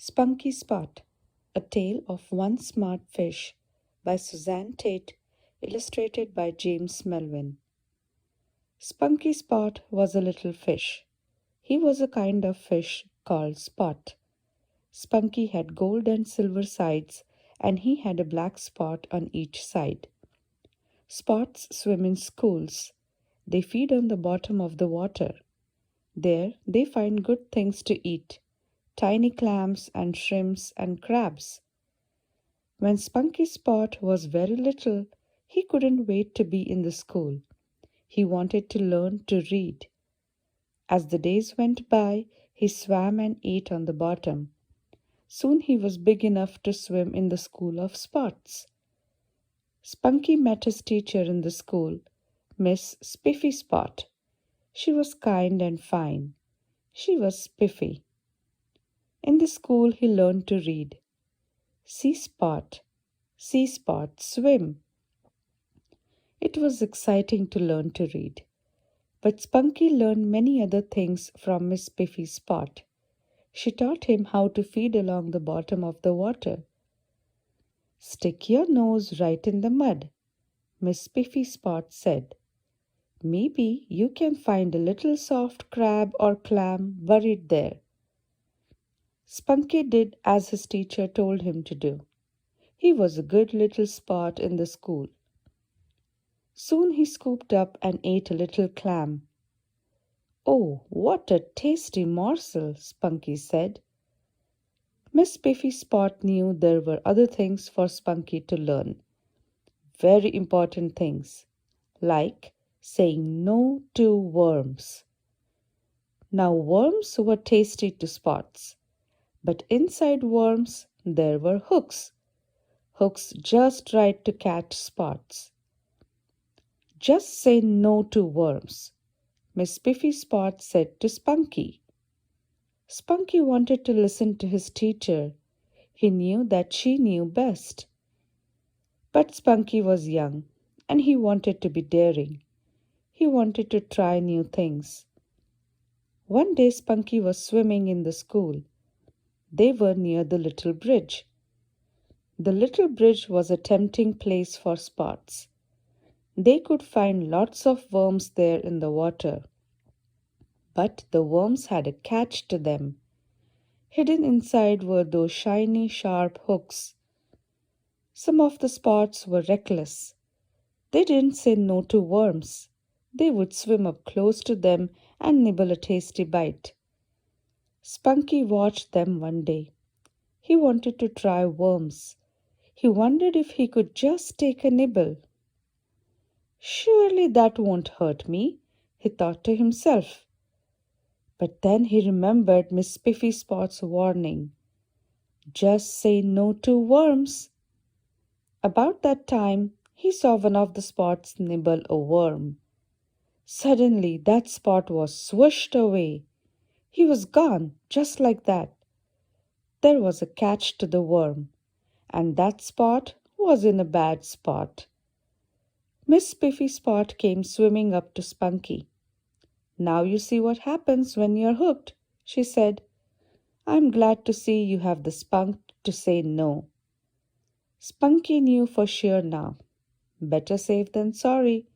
Spunky Spot, A Tale of One Smart Fish by Suzanne Tate, illustrated by James Melvin. Spunky Spot was a little fish. He was a kind of fish called Spot. Spunky had gold and silver sides, and he had a black spot on each side. Spots swim in schools. They feed on the bottom of the water. There they find good things to eat, tiny clams and shrimps and crabs. When Spunky Spot was very little, he couldn't wait to be in the school. He wanted to learn to read. As the days went by, he swam and ate on the bottom. Soon he was big enough to swim in the school of spots. Spunky met his teacher in the school, Miss Spiffy Spot. She was kind and fine. She was spiffy. In the school he learned to read. See Spot, swim. It was exciting to learn to read. But Spunky learned many other things from Miss Spiffy Spot. She taught him how to feed along the bottom of the water. Stick your nose right in the mud, Miss Spiffy Spot said. Maybe you can find a little soft crab or clam buried there. Spunky did as his teacher told him to do. He was a good little spot in the school. Soon he scooped up and ate a little clam. Oh, what a tasty morsel, Spunky said. Miss Spiffy Spot knew there were other things for Spunky to learn. Very important things, like saying no to worms. Now worms were tasty to Spots, but inside worms there were hooks. Hooks just right to catch Spots. Just say no to worms, Miss Spiffy Spot said to Spunky. Spunky wanted to listen to his teacher. He knew that she knew best. But Spunky was young, and he wanted to be daring. He wanted to try new things. One day Spunky was swimming in the school. They were near the little bridge. The little bridge was a tempting place for Spots. They could find lots of worms there in the water. But the worms had a catch to them. Hidden inside were those shiny, sharp hooks. Some of the Spots were reckless. They didn't say no to worms. They would swim up close to them and nibble a tasty bite. Spunky watched them one day. He wanted to try worms. He wondered if he could just take a nibble. Surely that won't hurt me, he thought to himself. But then he remembered Miss Spiffy Spot's warning. Just say no to worms. About that time, he saw one of the Spots nibble a worm. Suddenly, that Spot was swished away. He was gone, just like that. There was a catch to the worm, and that Spot was in a bad spot. Miss Spiffy Spot came swimming up to Spunky. Now you see what happens when you're hooked, she said. I'm glad to see you have the spunk to say no. Spunky knew for sure now. Better safe than sorry.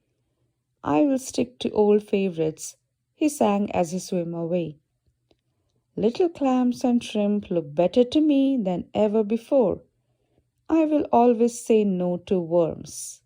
I will stick to old favorites, he sang as he swam away. Little clams and shrimp look better to me than ever before. I will always say no to worms.